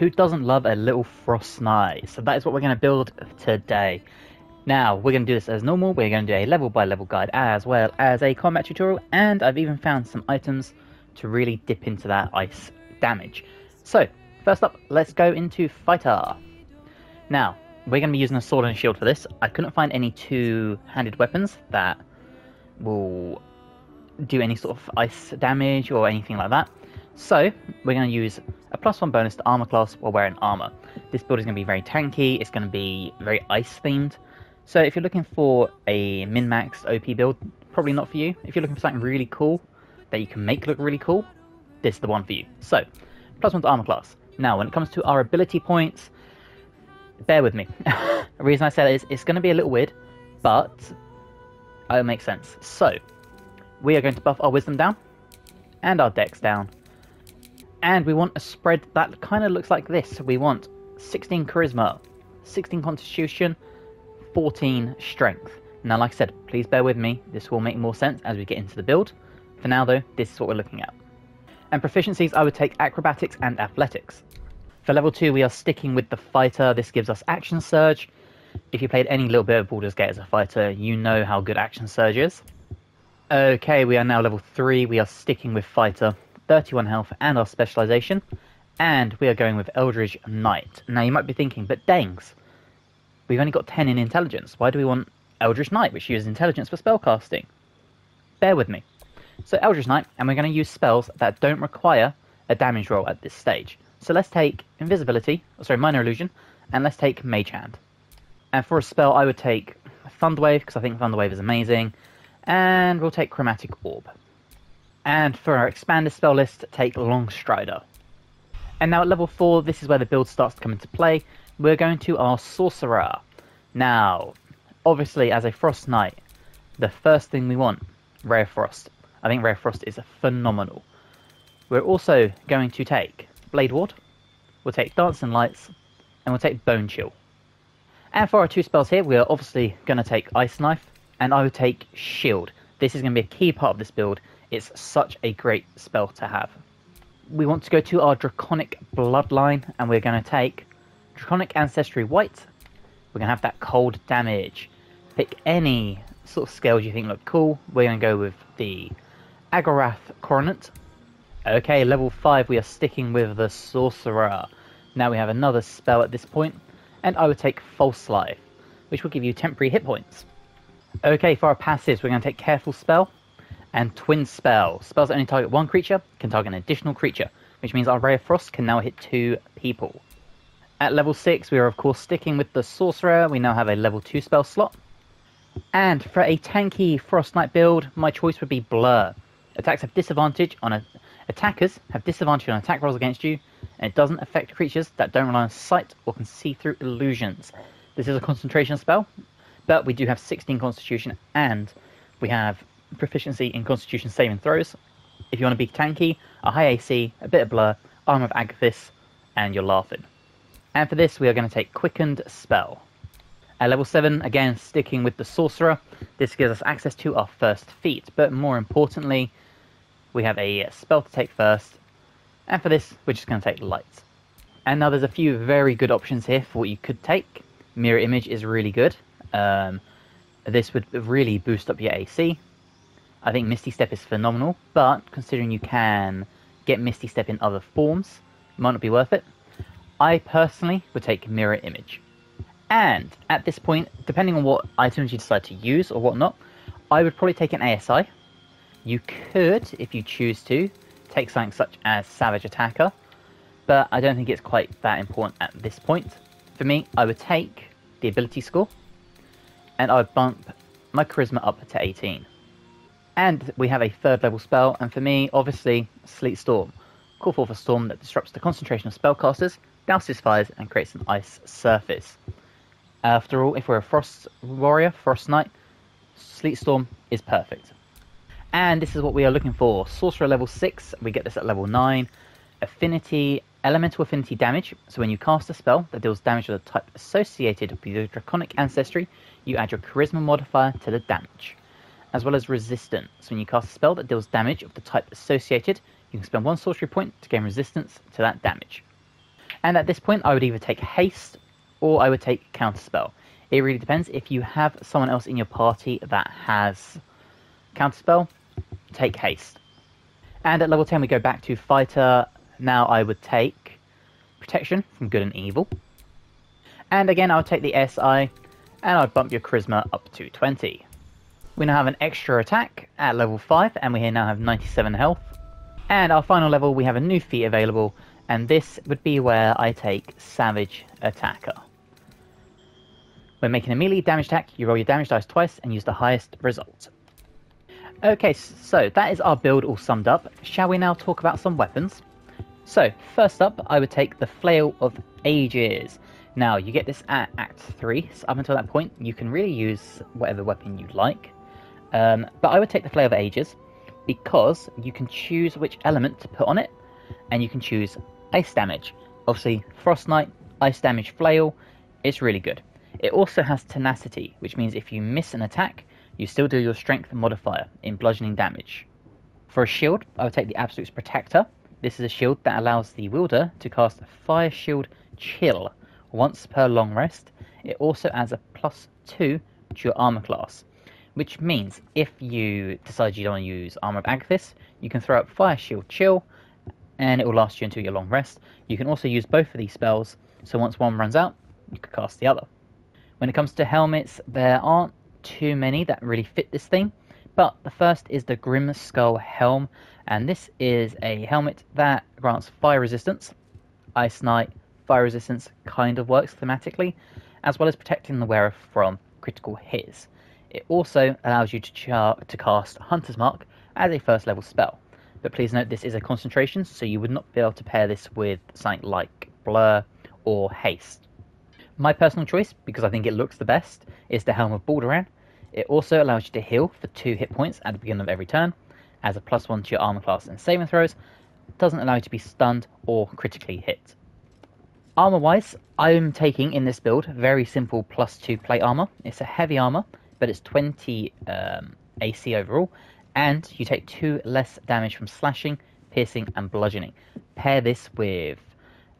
who doesn't love a little Frost Knight? So that is what we're going to build today. Now, we're going to do this as normal. We're going to do a level by level guide as well as a combat tutorial, and I've even found some items to really dip into that ice damage. So, first up, let's go into Fighter. Now, we're going to be using a sword and a shield for this. I couldn't find any two-handed weapons that will do any sort of ice damage or anything like that. So, we're going to use a +1 bonus to armor class while wearing armor. This build is going to be very tanky, it's going to be very ice themed. So if you're looking for a min-max OP build, probably not for you. If you're looking for something really cool that you can make look really cool, this is the one for you. So, +1 to armor class. Now, when it comes to our ability points, bear with me. The reason I say that is it's going to be a little weird, but it'll make sense. So, we are going to buff our wisdom down and our dex down. And we want a spread that kind of looks like this. We want 16 charisma, 16 constitution, 14 strength. Now, like I said, please bear with me. This will make more sense as we get into the build. For now, though, this is what we're looking at. And proficiencies, I would take acrobatics and athletics. For level 2, we are sticking with the fighter. This gives us action surge. If you played any little bit of Baldur's Gate as a fighter, you know how good action surge is. Okay, we are now level 3. We are sticking with fighter, 31 health and our specialization. And we are going with Eldritch Knight. Now, you might be thinking, but dangs, we've only got 10 in intelligence. Why do we want Eldritch Knight, which uses intelligence for spellcasting? Bear with me. So Eldritch Knight, and we're going to use spells that don't require a damage roll at this stage. So let's take Invisibility, Minor Illusion, and let's take Mage Hand. And for a spell, I would take Thunderwave, because I think Thunderwave is amazing. And we'll take Chromatic Orb. And for our expanded spell list, take Long Strider. And now at level 4, this is where the build starts to come into play. We're going to our Sorcerer. Now, obviously, as a Frost Knight, the first thing we want, Ray of Frost. I think Ray of Frost is phenomenal. We're also going to take Blade Ward, we'll take Dancing Lights, and we'll take Bone Chill. And for our 2 spells here, we are obviously going to take Ice Knife, and I would take Shield. This is going to be a key part of this build. It's such a great spell to have. We want to go to our Draconic Bloodline, and we're going to take Draconic Ancestry White. We're going to have that cold damage. Pick any sort of scales you think look cool. We're going to go with the Agorath Coronet. Okay, level 5, we are sticking with the Sorcerer. Now we have another spell at this point, and I would take False Life, which will give you temporary hit points. Okay, for our passives, we're going to take Careful Spell and Twin Spell. Spells that only target one creature can target an additional creature, which means our Ray of Frost can now hit 2 people. At level 6, we are of course sticking with the Sorcerer. We now have a level 2 spell slot. And for a tanky Frost Knight build, my choice would be Blur. Attackers have disadvantage on attack rolls against you, and it doesn't affect creatures that don't rely on sight or can see through illusions. This is a concentration spell, but we do have 16 constitution, and we have proficiency in constitution saving throws. If you want to be tanky, a high AC, a bit of Blur, Arm of Agathis, and you're laughing. And for this, we are going to take Quickened Spell. At level 7, again, sticking with the Sorcerer, this gives us access to our first feat, but more importantly, we have a spell to take first, and for this, we're just going to take Light. And now there's a few very good options here for what you could take. Mirror Image is really good. This would really boost up your AC. I think Misty Step is phenomenal, but considering you can get Misty Step in other forms, it might not be worth it. I personally would take Mirror Image. And at this point, depending on what items you decide to use or whatnot, I would probably take an ASI. You could, if you choose to, take something such as Savage Attacker, but I don't think it's quite that important at this point. For me, I would take the ability score, and I would bump my charisma up to 18. And we have a 3rd level spell, and for me, obviously, Sleet Storm. Call forth a storm that disrupts the concentration of spellcasters, douses fires, and creates an ice surface. After all, if we're a Frost Warrior, Frost Knight, Sleet Storm is perfect. And this is what we are looking for. Sorcerer level 6, we get this at level 9. Affinity, Elemental Affinity damage. So when you cast a spell that deals damage of the type associated with your Draconic Ancestry, you add your Charisma modifier to the damage. As well as Resistance. So when you cast a spell that deals damage of the type associated, you can spend 1 sorcery point to gain resistance to that damage. And at this point, I would either take haste or I would take counterspell. It really depends. If you have someone else in your party that has counterspell, take haste. And at level 10, we go back to fighter. Now I would take protection from good and evil. And again, I would take the SI, and I'd bump your charisma up to 20. We now have an extra attack at level 5, and we now have 97 health. And our final level, we have a new feat available, and this would be where I take Savage Attacker. When making a melee damage attack, you roll your damage dice twice and use the highest result. Okay, so that is our build all summed up. Shall we now talk about some weapons? So, first up, I would take the Flail of Ages. Now, you get this at Act 3, so up until that point, you can really use whatever weapon you like. But I would take the Flail of Ages, because you can choose which element to put on it, and you can choose ice damage. Obviously, Frost Knight, ice damage flail, it's really good. It also has tenacity, which means if you miss an attack, you still do your strength modifier in bludgeoning damage. For a shield, I would take the Absolute's Protector. This is a shield that allows the wielder to cast Fire Shield Chill once per long rest. It also adds a +2 to your armor class, which means if you decide you don't want to use Armor of Agathis, you can throw up Fire Shield Chill, and it will last you until your long rest. You can also use both of these spells, so once one runs out, you can cast the other. When it comes to helmets, there aren't too many that really fit this theme, but the first is the Grim Skull Helm, and this is a helmet that grants fire resistance. Ice Knight, fire resistance kind of works thematically, as well as protecting the wearer from critical hits. It also allows you to cast Hunter's Mark as a first level spell. But please note this is a concentration, so you would not be able to pair this with something like Blur or Haste. My personal choice, because I think it looks the best, is the Helm of Baldur. It also allows you to heal for 2 hit points at the beginning of every turn, as a +1 to your armor class and saving throws. It doesn't allow you to be stunned or critically hit. Armor wise, I'm taking in this build very simple +2 plate armor. It's a heavy armor, but it's 20 AC overall, and you take 2 less damage from slashing, piercing, and bludgeoning. Pair this with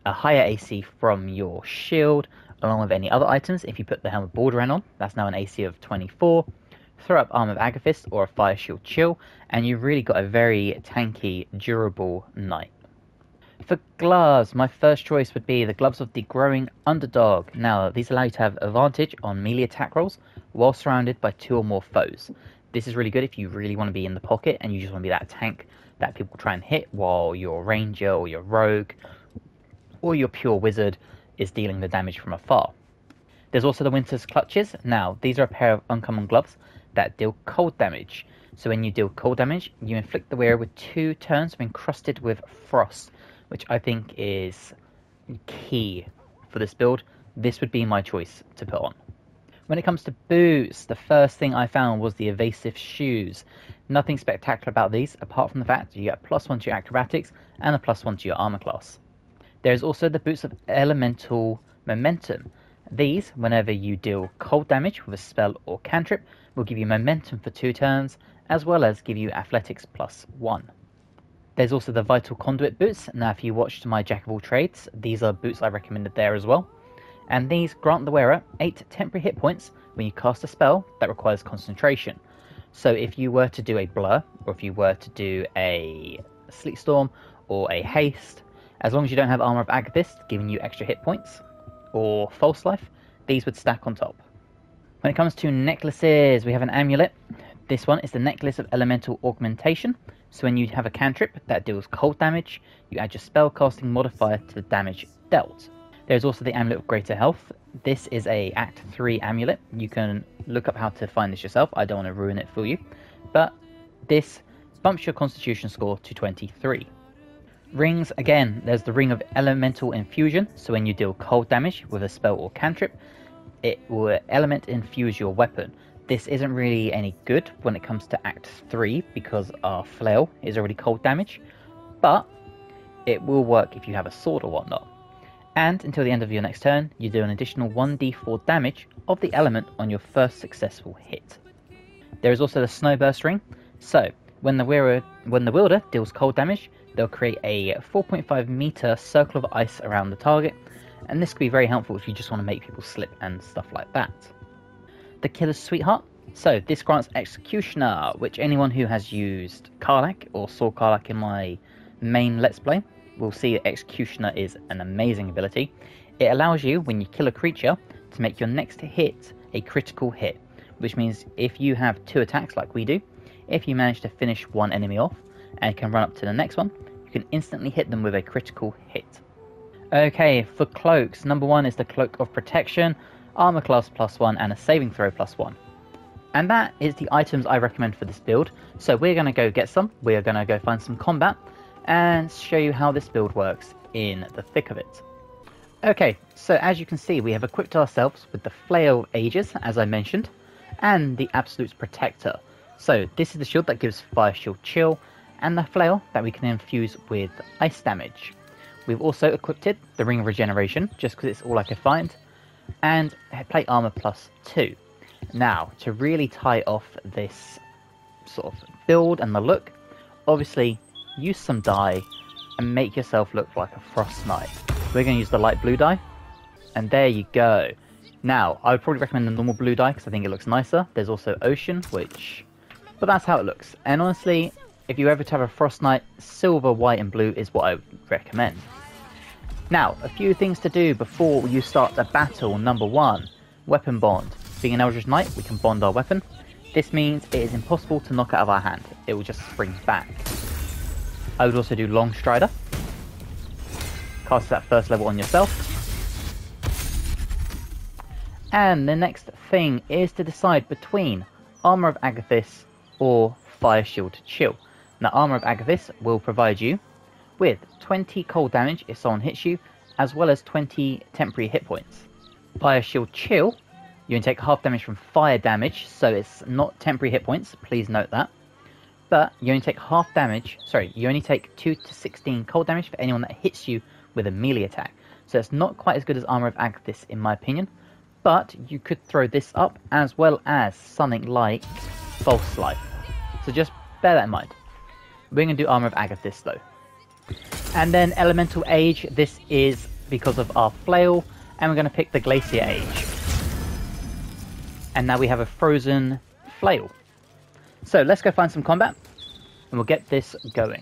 a higher AC from your shield, along with any other items. If you put the Helm of Baldur on, that's now an AC of 24. Throw up Armor of Agathis or a Fire Shield Chill, and you've really got a very tanky, durable knight. For gloves, my first choice would be the Gloves of the Growing Underdog. Now, these allow you to have advantage on melee attack rolls while surrounded by 2 or more foes. This is really good if you really want to be in the pocket and you just want to be that tank that people try and hit while your ranger or your rogue or your pure wizard is dealing the damage from afar. There's also the Winter's Clutches. Now, these are a pair of uncommon gloves that deal cold damage. So when you deal cold damage, you inflict the wearer with 2 turns of encrusted with frost, which I think is key for this build. This would be my choice to put on. When it comes to boots, the first thing I found was the Evasive Shoes. Nothing spectacular about these, apart from the fact you get a +1 to your acrobatics and a +1 to your armor class. There's also the Boots of Elemental Momentum. These, whenever you deal cold damage with a spell or cantrip, will give you momentum for 2 turns, as well as give you athletics +1. There's also the Vital Conduit boots. Now, if you watched my Jack of all trades, these are boots I recommended there as well. And these grant the wearer 8 temporary hit points when you cast a spell that requires concentration. So if you were to do a Blur, or if you were to do a Sleet Storm, or a Haste, as long as you don't have Armor of Agathis giving you extra hit points, or False Life, these would stack on top. When it comes to necklaces, we have an amulet. This one is the Necklace of Elemental Augmentation. So when you have a cantrip that deals cold damage, you add your spellcasting modifier to the damage dealt. There's also the Amulet of Greater Health. This is a Act 3 amulet. You can look up how to find this yourself. I don't want to ruin it for you. But this bumps your Constitution score to 23. Rings, again, there's the Ring of Elemental Infusion. So when you deal cold damage with a spell or cantrip, it will element infuse your weapon. This isn't really any good when it comes to Act 3 because our flail is already cold damage, but it will work if you have a sword or whatnot. And until the end of your next turn, you do an additional 1d4 damage of the element on your first successful hit. There is also the Snowburst Ring. So when the wearer When the wielder deals cold damage, they'll create a 4.5 meter circle of ice around the target, and this could be very helpful if you just want to make people slip and stuff like that. The Killer's Sweetheart. So this grants Executioner, which anyone who has used Karlach or saw Karlach in my main Let's Play will see that Executioner is an amazing ability. It allows you, when you kill a creature, to make your next hit a critical hit, which means if you have 2 attacks like we do, if you manage to finish one enemy off and can run up to the next one, you can instantly hit them with a critical hit. Okay, for cloaks, number 1 is the Cloak of Protection, Armor class +1 and a saving throw +1. And that is the items I recommend for this build, so we're going to go get some, we're going to go find some combat, and show you how this build works in the thick of it. Okay, so as you can see, we have equipped ourselves with the Flail of Ages, as I mentioned, and the Absolute's Protector. So this is the shield that gives Fire Shield Chill, and the flail that we can infuse with ice damage. We've also equipped it the Ring of Regeneration, just because it's all I could find, and Plate Armor +2. Now, to really tie off this sort of build and the look, obviously use some dye and make yourself look like a Frost Knight. We're going to use the light blue dye, and there you go. Now, I would probably recommend the normal blue dye because I think it looks nicer. There's also Ocean, but that's how it looks. And honestly, if you ever have a Frost Knight, silver, white and blue is what I would recommend. Now, a few things to do before you start the battle. Number 1, Weapon Bond. Being an Eldritch Knight, we can bond our weapon. This means it is impossible to knock out of our hand. It will just spring back. I would also do Long Strider. Cast that first level on yourself. And the next thing is to decide between Armor of Agathis or Fire Shield Chill. Now, Armor of Agathis will provide you with 20 cold damage if someone hits you, as well as 20 temporary hit points. Fire Shield Chill, you can take half damage from fire damage, so it's not temporary hit points, please note that. But you only take half damage, you only take 2 to 16 cold damage for anyone that hits you with a melee attack. So it's not quite as good as Armor of Agathis in my opinion, but you could throw this up as well as something like False Life. So just bear that in mind. We're going to do Armor of Agathis though. And then Elemental Age, this is because of our flail, and we're going to pick the Glacier Age. And now we have a frozen flail. So let's go find some combat, and we'll get this going.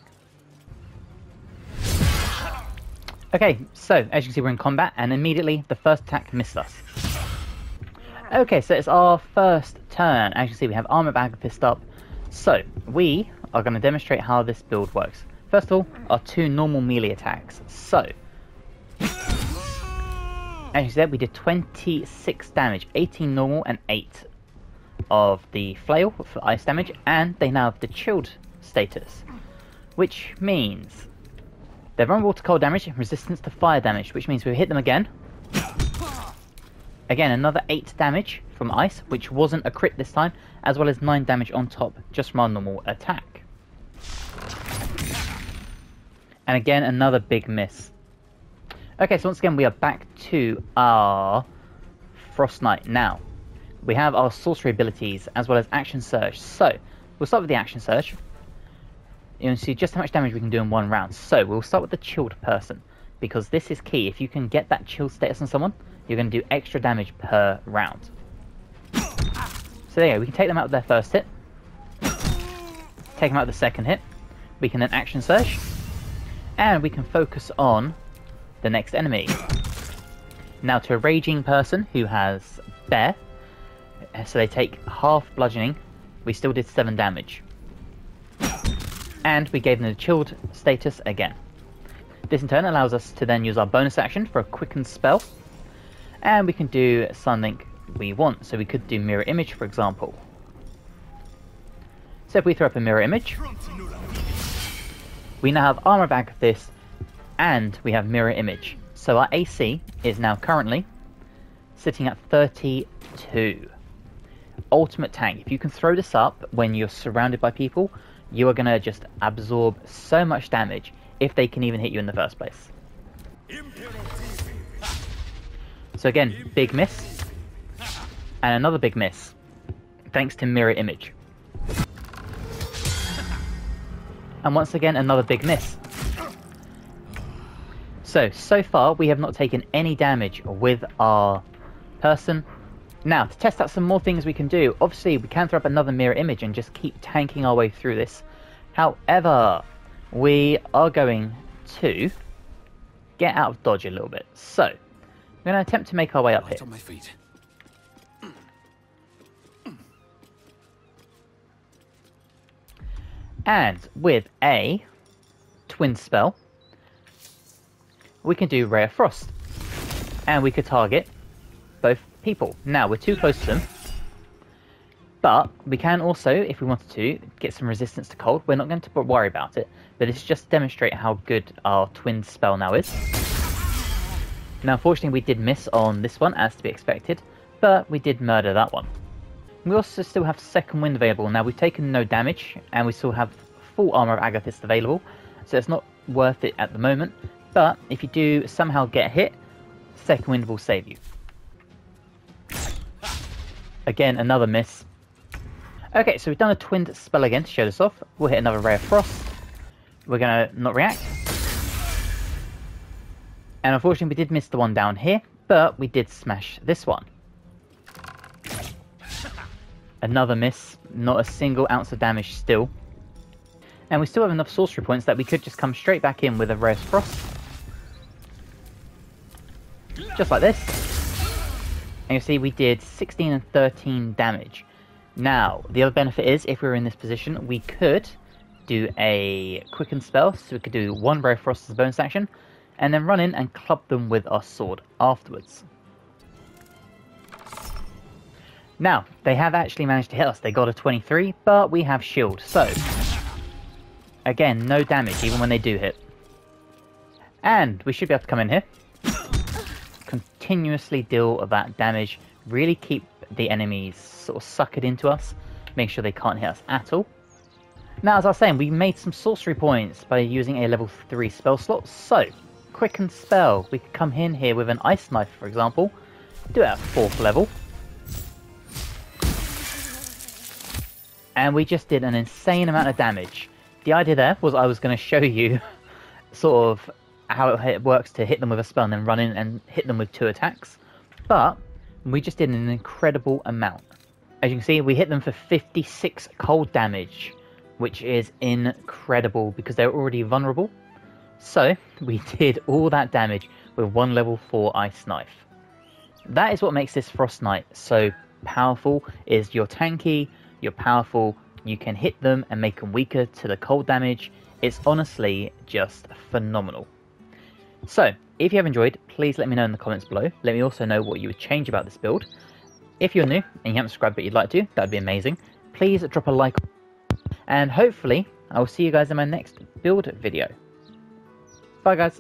Okay, so as you can see we're in combat, and immediately the first attack missed us. Okay, so it's our first turn. As you can see we have Armor of Agathis up. So we are going to demonstrate how this build works. First of all, our 2 normal melee attacks. So, as you said, we did 26 damage, 18 normal and 8 of the flail for ice damage, and they now have the chilled status, which means they're vulnerable to cold damage and resistance to fire damage, which means we hit them again. Again, another 8 damage from ice, which wasn't a crit this time, as well as 9 damage on top, just from our normal attack. And again, another big miss. Okay, so once again, we are back to our Frost Knight. Now, we have our sorcery abilities, as well as Action Surge. So, we'll start with the Action Surge. You can see just how much damage we can do in one round. So, we'll start with the chilled person, because this is key. If you can get that chill status on someone, you're going to do extra damage per round. So there you go, we can take them out of their first hit. Take them out of the second hit. We can then Action Surge. And we can focus on the next enemy. Now to a raging person who has Bear, so they take half bludgeoning, we still did 7 damage. And we gave them the chilled status again. This in turn allows us to then use our bonus action for a quickened spell. And we can do something we want, so we could do Mirror Image for example. So if we throw up a Mirror Image, we now have Armor of Agathis, and we have Mirror Image. So our AC is now currently sitting at 32. Ultimate Tank. If you can throw this up when you're surrounded by people, you are going to just absorb so much damage if they can even hit you in the first place. So again, big miss. And another big miss, thanks to Mirror Image. And once again, another big miss. So far we have not taken any damage with our person. Now, to test out some more things we can do, obviously we can throw up another mirror image and just keep tanking our way through this. However, we are going to get out of dodge a little bit. So, we're going to attempt to make our way up here. On my feet. And with a twin spell, we can do Ray of Frost. And we could target both people. Now, we're too close to them. But we can also, if we wanted to, get some resistance to cold. We're not going to worry about it. But it's just to demonstrate how good our twin spell now is. Now, unfortunately, we did miss on this one, as to be expected. But we did murder that one. We also still have second wind available. Now, we've taken no damage. And we still have full armor of Amethyst available. So it's not worth it at the moment. But if you do somehow get hit, second wind will save you. Again, another miss. Okay, so we've done a twinned spell again to show this off. We'll hit another Ray of Frost. We're going to not react. And unfortunately, we did miss the one down here, but we did smash this one. Another miss. Not a single ounce of damage still. And we still have enough sorcery points that we could just come straight back in with a Ray of Frost. Just like this. And you see we did 16 and 13 damage. Now, the other benefit is, if we were in this position, we could do a quicken spell. So we could do one Ray of Frost as a bonus action, and then run in and club them with our sword afterwards. Now, they have actually managed to hit us. They got a 23, but we have shield. So, again, no damage even when they do hit. And we should be able to come in here. Continuously deal that damage. Really keep the enemies sort of suckered into us. Make sure they can't hit us at all. Now, as I was saying, we made some sorcery points by using a level 3 spell slot. So, quicken spell. We could come in here with an ice knife, for example. Do it at 4th level. And we just did an insane amount of damage. The idea there was I was going to show you sort of how it works to hit them with a spell and then run in and hit them with 2 attacks. But we just did an incredible amount. As you can see, we hit them for 56 cold damage, which is incredible because they're already vulnerable. So we did all that damage with one level 4 ice knife. That is what makes this Frost Knight so powerful. Is you're tanky, you're powerful, you can hit them and make them weaker to the cold damage. It's honestly just phenomenal. So, if you have enjoyed, please let me know in the comments below. Let me also know what you would change about this build. If you're new and you haven't subscribed but you'd like to, that would be amazing. Please drop a like. And hopefully, I will see you guys in my next build video. Bye guys.